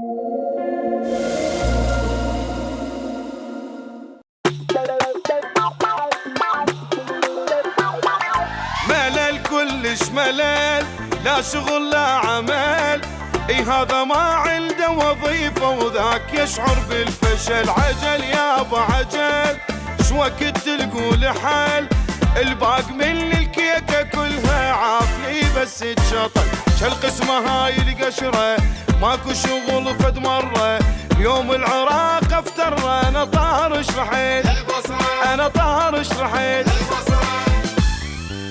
ملل كلش ملل، لا شغل لا عمل، اي هذا ما عنده وظيفة وذاك يشعر بالفشل. عجل يابا عجل، شوقت تلقوا حل، الباق من الكيكة كلها عافلي بس تشطل. شالقسمة هاي القشرة ماكو شغل فد مرة، يوم العراق افتر انا طارش رحيل، انا طارش رحيل.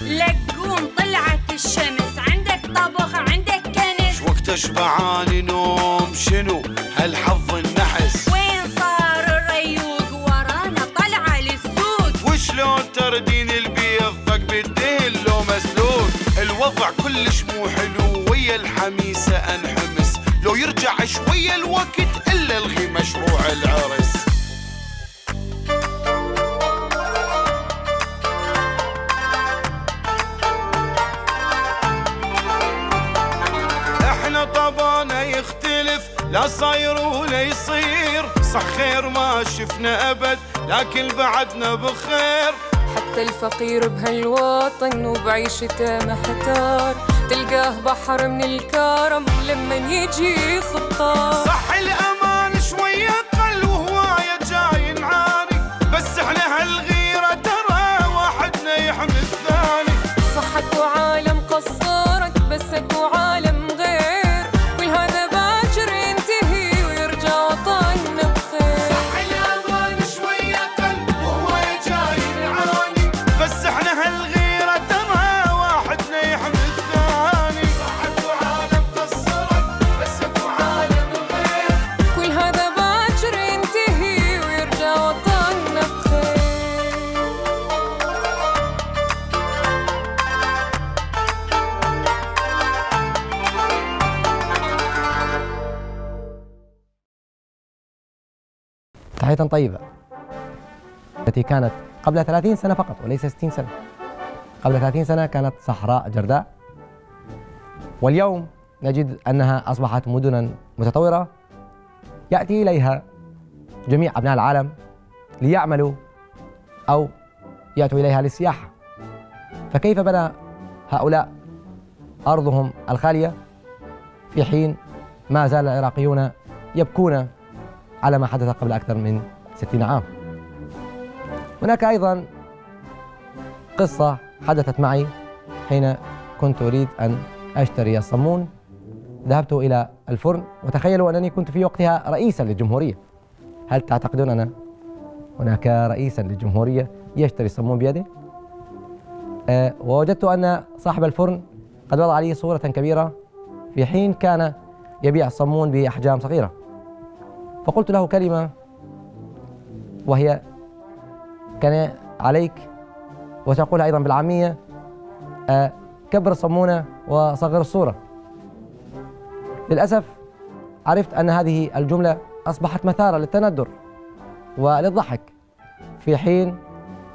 لقوم طلعت الشمس، عندك طبخ عندك كنس، وقت اشبعاني نوم شنو هالحظ النحس. وين صار الريوق ورانا طلعة للسوق، وشلون تردين البيض طق بالدهن لو مسلوق. الوضع كلش مو حلو ويا الحميسة انحمس، لو يرجع شوية الوقت الا الغي مشروع العرس. احنا طبعنا يختلف، لا صاير ولا يصير، صح خير ما شفنا ابد لكن بعدنا بخير. حتى الفقير بهالوطن وبعيشته محتار، تلقاه بحر من الكرم لما يجي خطار. صح الامان شوية قل وهواية جاي نعاني، بس احنا هالغيرة ترى واحدنا يحمي الثاني. صح اكو عالم قصرك بس اكو عالم غير، كل هذا باكر ينتهي ويرجع وطننا بخير. صح الامان شوية قل وهواية جاي نعاني، بس احنا هالغيرة ترى واحدنا يحمي الثاني. صح اكو عالم قصرك بس اكو عالم غير، كل هذا باكر ينتهي ويرجع وطننا بخير. تحية طيبة التي كانت قبل 30 سنة فقط وليس 60 سنة. قبل 30 سنة كانت صحراء جرداء، واليوم نجد أنها أصبحت مدنا متطورة يأتي إليها جميع أبناء العالم ليعملوا أو يأتوا إليها للسياحة. فكيف بنى هؤلاء أرضهم الخالية في حين ما زال العراقيون يبكون على ما حدث قبل أكثر من 60 عام؟ هناك أيضا قصة حدثت معي حين كنت أريد أن أشتري الصمون. ذهبت إلى الفرن وتخيلوا أنني كنت في وقتها رئيسا للجمهورية. هل تعتقدون أن هناك رئيسا للجمهورية يشتري الصمون بيده؟ ووجدت أن صاحب الفرن قد وضع لي صورة كبيرة في حين كان يبيع الصمون بأحجام صغيرة. فقلت له كلمة وهي: كان عليك وتقولها أيضا بالعامية، كبر الصمونة وصغر الصورة. للأسف عرفت أن هذه الجملة أصبحت مثارة للتندر وللضحك، في حين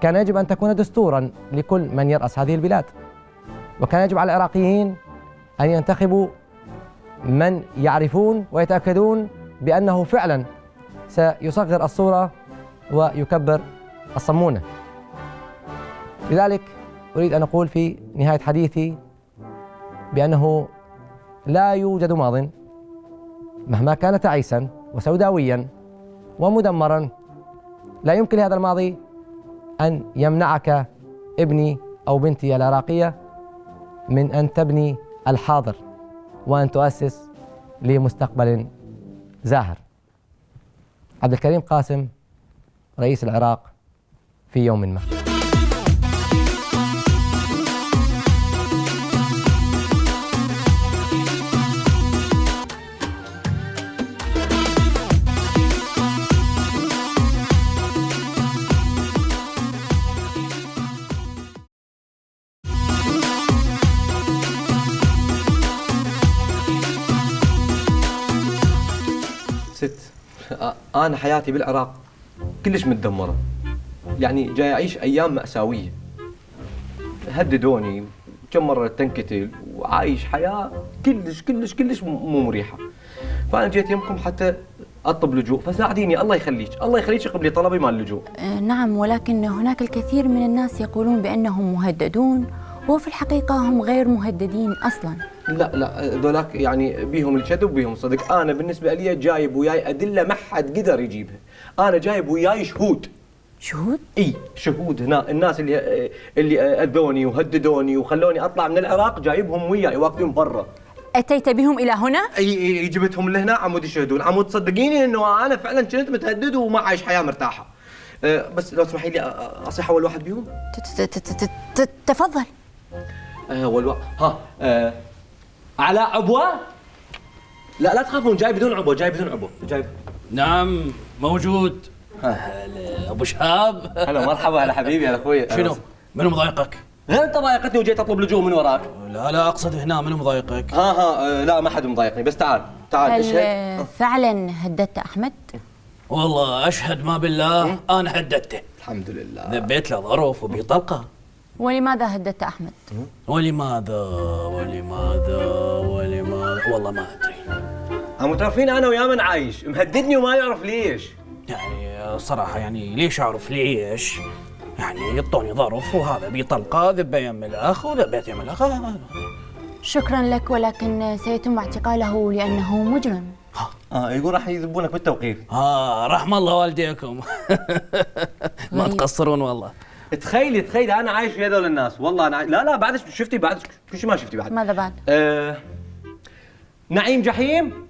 كان يجب أن تكون دستورا لكل من يرأس هذه البلاد، وكان يجب على العراقيين أن ينتخبوا من يعرفون ويتأكدون بأنه فعلا سيصغر الصورة ويكبر الصمونة. لذلك أريد أن أقول في نهاية حديثي بأنه لا يوجد ماضٍ مهما كان تعيسا وسوداويا ومدمرا، لا يمكن لهذا الماضي أن يمنعك ابني أو بنتي العراقية من أن تبني الحاضر وأن تؤسس لمستقبل زاهر. عبد الكريم قاسم، رئيس العراق في يوم ما. ست، أنا حياتي بالعراق كلش متدمرة، يعني جاي أعيش أيام مأساوية. هددوني كم مرة تنقتل، وعايش حياة كلش مو مريحة. فانا جيت يمكم حتى اطلب لجوء، فساعديني الله يخليك، الله يخليك قبلي طلبي مال اللجوء. نعم، ولكن هناك الكثير من الناس يقولون بأنهم مهددون، وفي الحقيقة هم غير مهددين أصلاً. لا ذولاك يعني بيهم الكذب وبيهم الصدق. انا بالنسبه لي جايب وياي ادله ما حد قدر يجيبها. انا جايب وياي شهود. شهود؟ اي شهود. هنا الناس اللي اذوني وهددوني وخلوني اطلع من العراق جايبهم وياي واقفين برا. أتيت بهم إلى هنا؟ اي جبتهم لهنا عمود يشهدون. عمود تصدقيني انه انا فعلا كنت متهدد وما عايش حياه مرتاحه. بس لو تسمحي لي اصيح اول واحد بيهم. تفضل. اول على عبوه؟ لا تخافون، جاي بدون عبوه، جاي بدون عبوه، جاي. نعم موجود. هلا ابو شهاب. هلا مرحبا، هلا حبيبي، هلا اخوي. شنو؟ منو مضايقك؟ غير انت ضايقتني وجيت اطلب لجوء من وراك. لا اقصد هنا منو مضايقك؟ لا ما حد مضايقني، بس تعال هل اشهد. فعلا هددت أحمد؟ والله اشهد ما بالله انا هددته. الحمد لله. ذبيت له ظرف وبطلقه. ولماذا هددت أحمد؟ ولماذا والله ما ادري. متعرفين انا ويا من عايش مهددني وما يعرف ليش. يعني صراحه يعني ليش اعرف ليش؟ يعني يعطوني ظرف وهذا بطلقه، ذبه يم الاخ وذبيت يم الاخ. شكرا لك، ولكن سيتم اعتقاله لأنه مجرم. يقول راح يذبونك بالتوقيف. رحم الله والديكم. ما تقصرون والله. تخيلي انا عايش ويا هذول الناس، والله انا لا بعد شفتي، بعد كل شيء ما شفتي بعد. ماذا بعد؟ نعيم جحيم.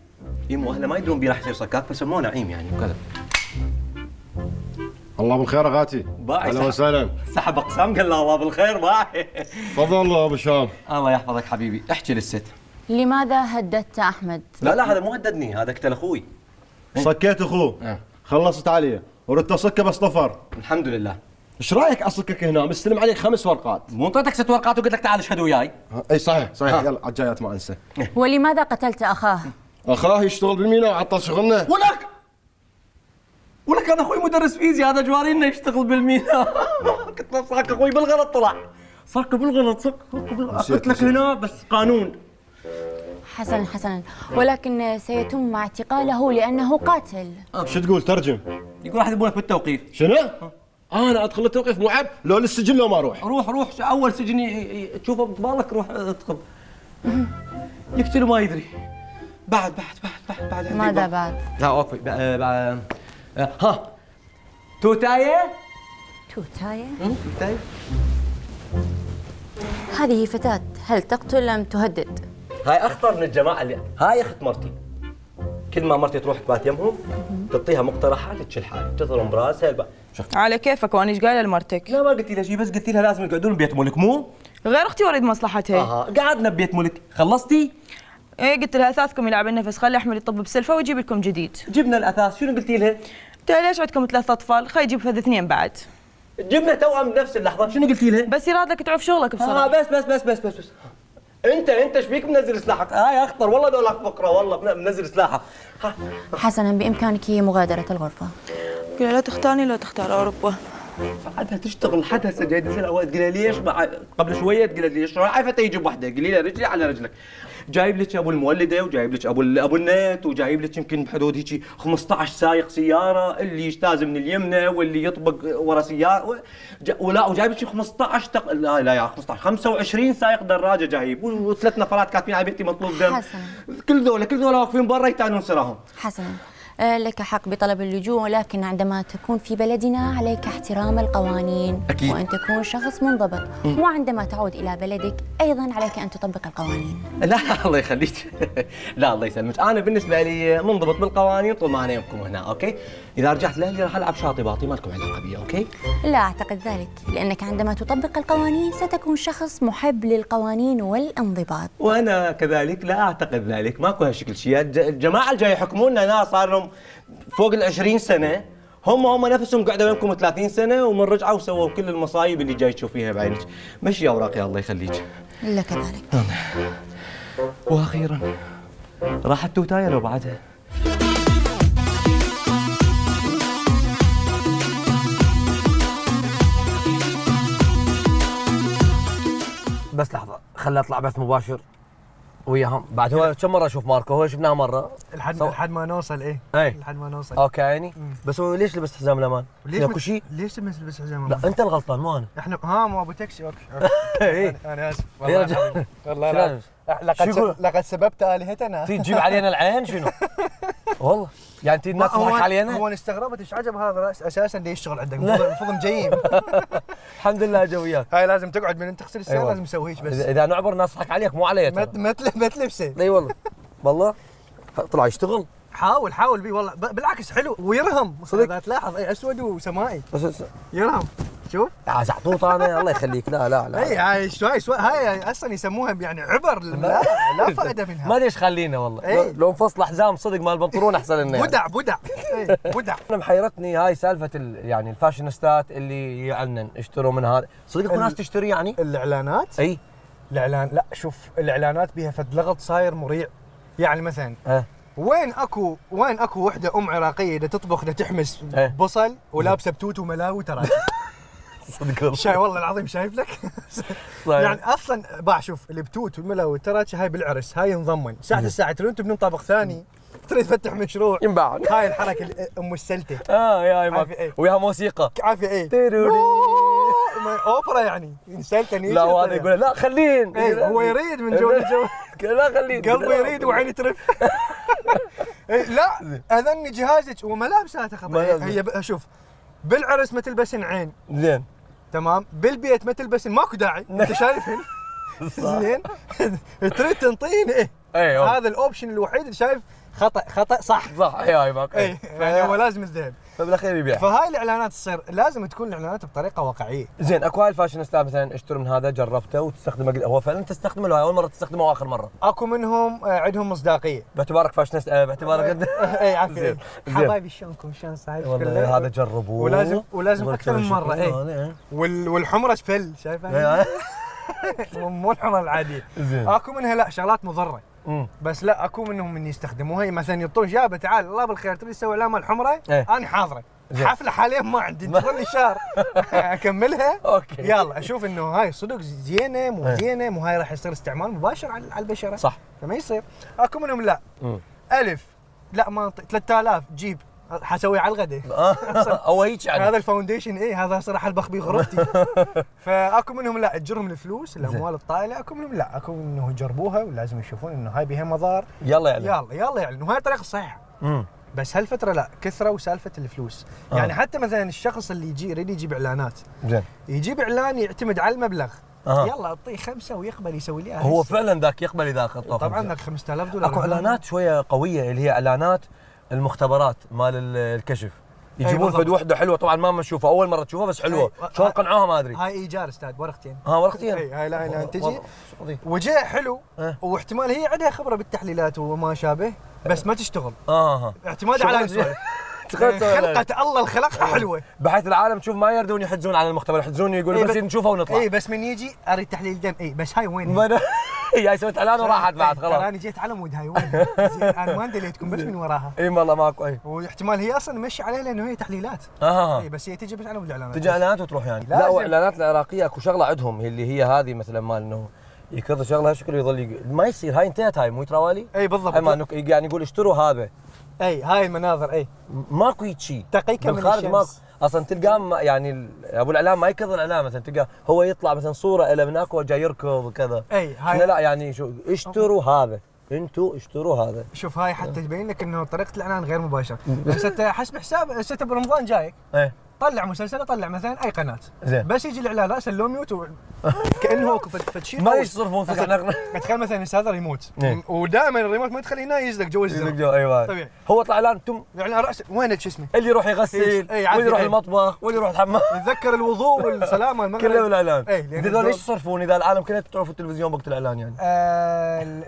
يمو اهله ما يدرون بي راح يصير صكاك فسموه نعيم يعني وكذا. الله بالخير اغاتي. اهلا وسهلا. سحب اقسام قال له الله بالخير باعي. تفضل ابو شام. الله يحفظك حبيبي. احكي للست. لماذا هددت أحمد؟ لا هذا مو هددني، هذا قتل اخوي. صكيت اخوه. خلصت عليه وردت اصكه بس طفر. الحمد لله. ايش رايك اصكك هنا مستلم عليك 5 ورقات؟ مو انطيتك 6 ورقات وقلت لك تعال اشهد وياي؟ اي صحيح يلا على الجايات ما انسى. ولماذا قتلت أخاه؟ اخاه يشتغل بالميناء وعطل شغلنا. ولك هذا اخوي مدرس فيزياء، هذا جواري انه يشتغل بالميناء. قلت له صاك اخوي بالغلط طلع. صاك بالغلط قلت لك هنا بس قانون. حسنا، ولكن سيتم اعتقاله لأنه قاتل. شو تقول ترجم؟ يقول راح يذبونك بالتوقيف. شنو؟ انا ادخل التوقيف مو عيب؟ لو للسجن لو ما اروح. روح اول سجن تشوفه ببالك روح ادخل. يقتل ما يدري. بعد ماذا بعد؟ لا اوكي توتايه. توتاية؟ هذه فتاة، هل تقتل أم تهدد؟ هاي اخطر من الجماعه اللي هاي اخت مرتي. كل ما مرتي تروح تبات يمهم تعطيها مقترحات تشل حالي تضرب براسها شفت على كيفك، وانا ايش قايله لمرتك؟ لا ما قلت لها شيء، بس قلت لها لازم يقعدون ببيت ملك مو؟ غير اختي وريد مصلحتها. قعدنا ببيت ملك. خلصتي؟ ايه قلت لها اثاثكم يلعب النفس، خلي احمد يطب بسلفه ويجيب لكم جديد. جبنا الاثاث. شنو قلتي لها؟ قلت لها ليش عندكم 3 اطفال؟ خلي يجيب فذ 2 بعد. جبنا توأم بنفس اللحظه. شنو قلتي لها؟ بس يراد لك تعرف شغلك بصراحه. بس انت ايش بيك منزل سلاحك؟ هاي اخطر والله ذولاك فقره والله منزل سلاحك. حسنا، بإمكانك مغادرة الغرفة. قلت لها لا تختارني لا تختار اوروبا. بعدها تشتغل حد هسه جاي تسال اوقات تقول ليش قبل شويه تقول ليش رايحه يجيب وحده قولي له رجلي على رجلك. جايب لك ابو المولده وجايب لك ابو النت وجايب لك يمكن بحدود هيك 15 سايق سياره اللي يجتاز من اليمنى واللي يطبق ورا سياره وجايب لك 15 لا يا 15 25 سايق دراجه جايب و3 نفرات كاتبين على بيتي مطلوب دم. حسنا، كل ذولا واقفين برا يتعنون سراهم. حسنا، لك حق بطلب اللجوء، ولكن عندما تكون في بلدنا عليك احترام القوانين. أكيد. وأن تكون شخص منضبط. وعندما تعود إلى بلدك أيضا عليك أن تطبق القوانين. لا الله يخليك. لا الله يسلمك، انا بالنسبه لي منضبط بالقوانين طول ما انا يمكم هنا. اوكي اذا رجعت لاهلي راح العب شاطي باطي ما لكم علاقه بي. اوكي لا أعتقد ذلك، لأنك عندما تطبق القوانين ستكون شخص محب للقوانين والانضباط. وانا كذلك لا اعتقد ذلك. ماكو هالشكل شيء. الجماعه اللي جاي يحكمونا هنا صار لهم فوق ال20 سنه، هم نفسهم قعدوا يمكم 30 سنه ومن رجعوا وسووا كل المصايب اللي جاي تشوفيها بعينك. مشي اوراق يا الله يخليك. إلا كذلك. واخيرا راحت توتايه لو بعدها. بس لحظة، خلي اطلع بث مباشر وياهم بعد. هو كم مره اشوف ماركو؟ هو شفناه مره لحد ما نوصل ايه اي لحد ما نوصل. اوكي يعني بس هو ليش لبست حزام الامان؟ اكو شيء؟ ليش تلبس حزام لا انت الغلطان مو انا. احنا مو ابو تاكسي. اوكي اي انا اسف يا رجال والله لا. لقد سببت الهتنا. تجيب علينا العين شنو؟ والله يعني انت الناس تضحك علينا. هو انا استغربت ايش عجب هذا اساسا ليش يشتغل عندك؟ المفروض مجيم. الحمد لله جو وياك. هاي لازم تقعد من انت تغسل السيارة. أيوة. لازم تسويش بس اذا نعبر الناس تضحك عليك مو علي. ما تلبسه. اي والله والله طلع يشتغل. حاول بيه والله بالعكس حلو ويرهم صدق. اذا تلاحظ اي اسود وسمائي بس يرهم. شوف يا زعطوط انا الله يخليك. لا اي هاي شوي هاي اصلا يسموها يعني عبر. لا فائده منها. ما ادري ايش خلينا والله. إيه. لو انفصل حزام صدق مال البنطلون احسن لنا. بدع انا محيرتني هاي سالفه يعني الفاشينيستات اللي يعلن اشتروا من هذا. صدق اكو ناس تشتري يعني الاعلانات. اي الاعلان لا شوف الاعلانات بيها فد لغط صاير مريع. يعني مثلا وين اكو وحده عراقيه دا تطبخ دا تحمس بصل ولابسه بتوت وملاوي ترى. صدق والله. شاي والله العظيم شايف لك. يعني اصلا شوف البتوت والملاوي ترى هاي بالعرس هاي نضمن الساعه انتم من طابخ ثاني تريد تفتح مشروع ينباع. هاي الحركه ام السلته. يا ماك وياها موسيقى عافيه. ايه اوبرا يعني سلته نيجي. لا وهذا يقول لا خلين. هو يريد من جو لا خلين قلبه يريد وعيني ترف. لا اذني جهازك وملابسها خطا. هي شوف بالعرس ما تلبسن عين زين تمام. بالبيت ما تلبسن ماكو داعي. انت شايفهن زين. تريد تنطين هذا الاوبشن الوحيد اللي شايف خطا صح. هاي ماك. يعني هو لازم الذهب فبالاخير يبيع. فهاي الاعلانات تصير لازم تكون الاعلانات بطريقه واقعيه. زين اكو هاي الفاشينيستا مثلا اشتروا من هذا جربته وتستخدمه. هو فعلا تستخدمه ولا اول مره تستخدمه واخر مره؟ اكو منهم عندهم مصداقيه باعتبارك فاشينيست. باعتبارك اي عافيه. حبايبي شلونكم شلون صاير؟ والله هذا جربوه ولازم اكثر من مره. والحمره فل شايفها. مو الحمره العاديه. اكو منها لا شغلات مضره. بس لا اكو منهم من يستخدموها. مثلا يعطون جابه تعال الله بالخير تبي تسوي علامه الحمراء. انا حاضره. حفله حاليا ما عندي انتظرني شهر اكملها. اوكي يلا اشوف انه هاي صدق زينه مو زينه مو هاي راح يصير استعمال مباشر على البشره. صح. فما يصير. اكو منهم لا الف لا ما 3000 جيب حسوي على الغداء. او هيك يعني هذا الفاونديشن هذا صراحه البخ بيه غرفتي. فاكو منهم لا تجرهم الفلوس الاموال الطائله. اكو منهم لا اكو انه يجربوها ولازم يشوفون انه هاي بها مضار. يلا يعني وهاي الطريقه الصحيحه. بس هالفتره لا كثروا سالفه الفلوس. يعني حتى مثلا الشخص اللي يريد يجيب اعلانات زين يجيب اعلان يعتمد على المبلغ. يلا اعطيه 5 ويقبل يسوي لي. هو فعلا ذاك يقبل اذا اخذ طبعا ذاك $5000. اكو اعلانات شويه قويه اللي هي اعلانات المختبرات مال الكشف. يجيبون فد وحده حلوه طبعا ما نشوفها اول مره تشوفها بس حلوه. شلون قنعوها ما ادري. هاي ايجار استاذ ورقتين. ورقتين. هاي لا تجي وجاء حلو. واحتمال هي عندها خبره بالتحليلات وما شابه بس ما تشتغل. اعتماد على السوالف. خلقة الله الخلقها حلوه بحيث العالم تشوف ما يردون يحجزون على المختبر يحجزون يقولوا بس نشوفها ونطلع. بس من يجي اريد تحليل دم بس هاي وين؟ هي سوت اعلان وراحت بعد خلاص. انا جيت على مود هاي وين؟ انا ما دليتكم بس من وراها. والله ماكو. واحتمال هي اصلا مشي عليها لانه هي تحليلات. بس هي تجي بس على مود الاعلانات. تجي اعلانات وتروح يعني. لا واعلانات العراقيه اكو شغله عندهم اللي هي هذه مثلا مال انه يكرر شغله شكله يظل ما يصير. هاي انتهت هاي مو تراوالي. بالضبط. يعني يقول اشتروا هذا. هاي المناظر ماكو هيك شيء. دقيقه من الشمس. ماكو اصلا تلقاه يعني ابو الاعلام ما يكرر الاعلام مثلا تلقاه هو يطلع مثلا صوره له من هناك جاي يركض وكذا. هاي لا يعني شو اشتروا هذا. انتوا اشتروا هذا. شوف هاي حتى تبين لك انه طريقه الاعلان غير مباشره. بس انت حسب حساب هسه برمضان جايك. طلع مسلسل طلع مثلا اي قناه. زين. بس يجي الاعلان راسا لو ميوت كانه هو فد شيء ما يصرفون فلوس. تخيل مثلا هذا ريموت ودائما الريموت ما يدخل هنا يزلق جو الزر. ايوه طبيعي. هو طلع اعلان يعني راسا وين شو اسمه اللي يروح يغسل واللي يروح المطبخ واللي يروح الحمام يتذكر الوضوء والسلامه المغرب كله بالاعلان. هذول ليش يصرفون اذا العالم كلها تروح في التلفزيون وقت الاعلان يعني؟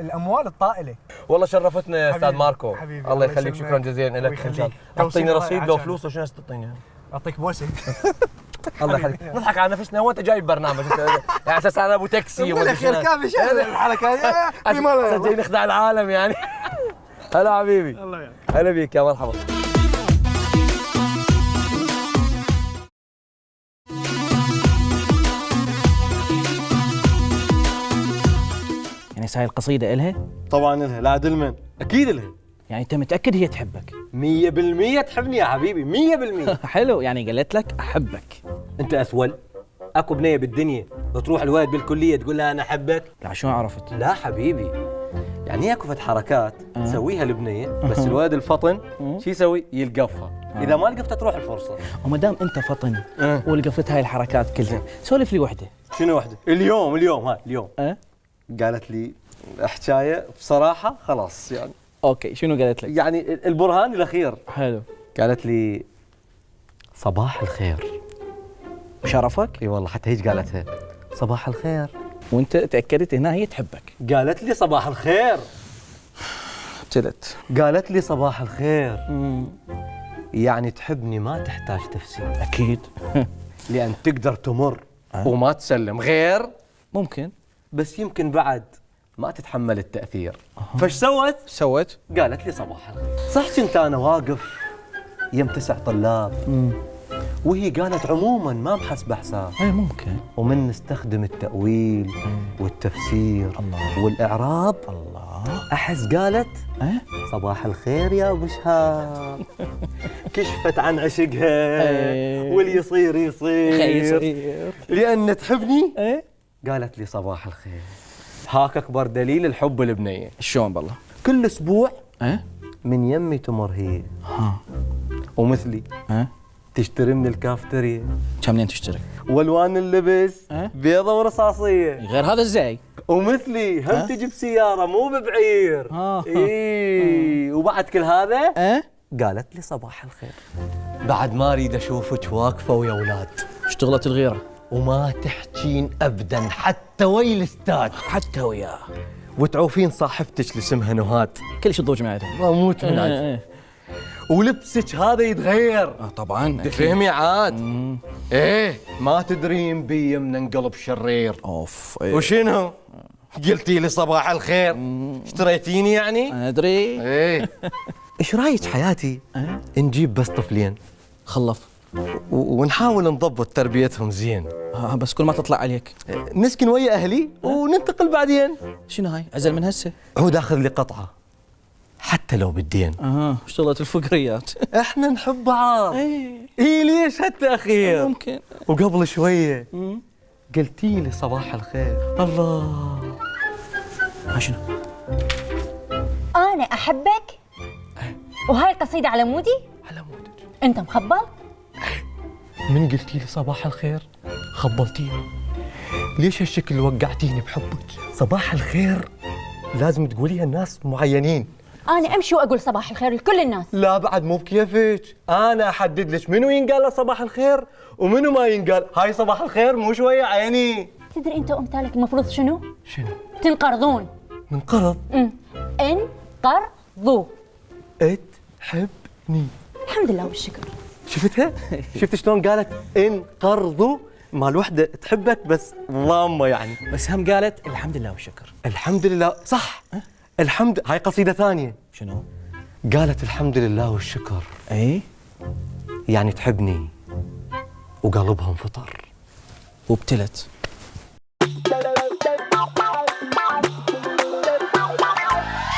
الاموال الطائله. والله شرفتنا يا استاذ ماركو. حبيبي الله يخليك شكرا جزيلا لك ان شاء الله. اعطيني رصيد لو فلوس لو شنو تعطيني يعني؟ اعطيك بوسه. الله يخليك نضحك على نفسنا. هو انت جايب برنامج يعني اساس انا ابو تاكسي ولا خير كافي شغله الحركه هذه جاي نخدع العالم يعني. هلا حبيبي. الله يعينك. هلا بيك يا مرحبا. يعني هسه هاي القصيدة إلها؟ طبعا لها، لا عدل من اكيد لها. يعني أنت متأكد هي تحبك؟ 100% تحبني يا حبيبي 100%. حلو، يعني قالت لك أحبك. انت اثول؟ اكو بنيه بالدنيا تروح الواد بالكليه تقول لها انا احبك؟ لا شو عرفت؟ لا حبيبي، يعني اكو فت حركات تسويها البنيه، بس الواد الفطن شو يسوي؟ يلقفها. اذا ما لقفتها تروح الفرصه. وما دام أنت فطن ولقفت هاي الحركات كلها، سولف لي وحدة. شنو وحده؟ اليوم قالت لي حكايه بصراحه خلاص يعني. أوكي، شنو قالت لك؟ يعني البرهان الاخير. حلو. قالت لي صباح الخير. بشرفك؟ اي والله حتى هيك قالتها، صباح الخير. وأنت تأكدت هنا هي تحبك؟ قالت لي صباح الخير. ابتلت. قالت لي صباح الخير. يعني تحبني ما تحتاج تفسير. أكيد. لأن تقدر تمر وما تسلم غير. ممكن. بس يمكن بعد ما تتحمل التأثير. فايش سوت؟ قالت لي صباح الخير. صح كنت أنا واقف يم 9 طلاب وهي قالت عموما ما محسبة حساب. اي ممكن. ومن نستخدم التأويل والتفسير والإعراب أحس قالت صباح الخير يا أبو شهاب. كشفت عن عشقها واللي يصير يصير لأن تحبني. قالت لي صباح الخير. هاك أكبر دليل الحب البنية. شلون بالله؟ كل أسبوع من يمي تمر هي ومثلي تشتري من الكافتريا. كم منين تشتري؟ والوان اللبس بيضة ورصاصية. غير هذا ازاي؟ ومثلي هم تجي بسيارة مو ببعير. وبعد كل هذا قالت لي صباح الخير. بعد ما اريد اشوفك واقفة ويا اولاد. اشتغلت الغيرة وما تحجين ابدا حتى ويا الاستاذ. حتى وياه. وتعوفين صاحبتك اللي اسمها نهاد. كل شيء تضوج معها. اموت من عاد. ولبسك هذا يتغير. طبعا. تفهمي عاد. ايه ما تدرين بي من انقلب شرير. اوف. وشنو؟ قلتي لي صباح الخير. اشتريتيني يعني؟ انا ادري. ايه. ايش رايك حياتي نجيب بس طفلين خلف ونحاول نضبط تربيتهم زين. بس كل ما تطلع عليك نسكن ويا اهلي وننتقل بعدين. شنو هاي؟ عزل من هسه. هو داخذ لي قطعه حتى لو بالدين. اشتغلت الفقريات. احنا نحب بعض. ايه ليش هالتاخير؟ ممكن. وقبل شويه قلتي لي صباح الخير. الله. شنو؟ انا احبك. وهاي القصيده على مودي؟ على مودك. انت مخبل؟ من قلتي لي صباح الخير خبلتيني. ليش هالشكل وقعتيني بحبك؟ صباح الخير لازم تقوليها الناس معينين. انا امشي واقول صباح الخير لكل الناس. لا بعد مو بكيفك. انا احدد لك منو ينقال له صباح الخير ومنو ما ينقال. هاي صباح الخير مو شويه عيني. تدري انت وامثالك المفروض شنو؟ شنو؟ تنقرضون. ننقرض؟ انقرضوا. تحبني. الحمد لله والشكر. شفتها؟ شفت شلون قالت انقرضوا؟ مال وحده تحبك بس ضامه يعني. بس هم قالت الحمد لله والشكر. الحمد لله صح. الحمد. هاي قصيده ثانيه. شنو؟ قالت الحمد لله والشكر. اي يعني تحبني وقلبها انفطر وابتلت.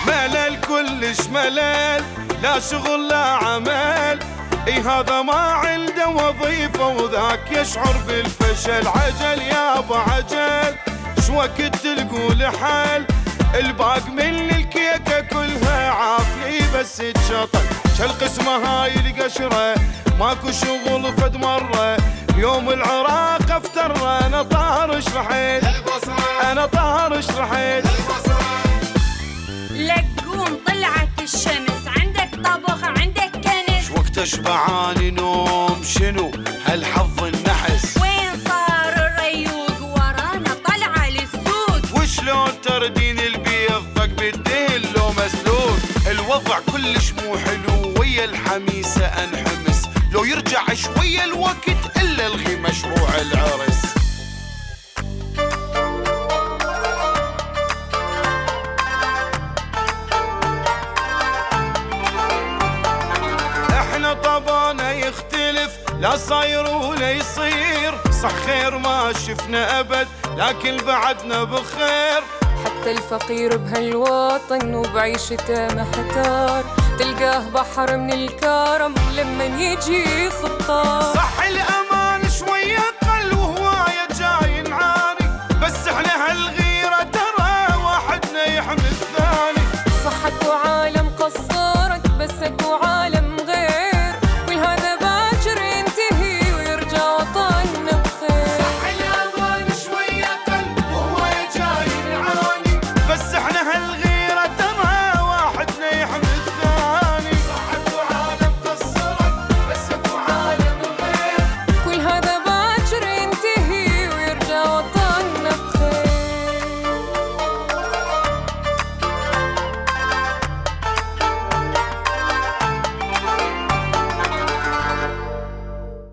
ملل كلش ملل، لا شغل لا عمل، اي هذا ما عنده وظيفة وذاك يشعر بالفشل. عجل يابا عجل، شو وقت تلقوا حل، الباق من الكيكة كلها عافية بس تشطل. شالقسمة هاي القشرة ماكو شغل فد مرة، يوم العراق افتر انا طارش رحيل، انا طارش رحيل. لقوم طلعت الشمس، عندك طبخ عندك كنس، وقت اشبعاني نوم شنو هالحظ النحس. وين صار الريوق ورانا طلع للسوق، وشلون تردين البيض طق بالدهن لو مسلوق. الوضع كلش مو حلو ويا الحميسة انحمس، لو يرجع شوية الوقت الا الغي مشروع العرس. احنا طبعنا يختلف، لا صاير ولا يصير، صح خير ما شفنا ابد لكن بعدنا بخير. حتى الفقير بهالوطن وبعيشته محتار، تلقاه بحر من الكرم لما يجي خطار. صح الأمل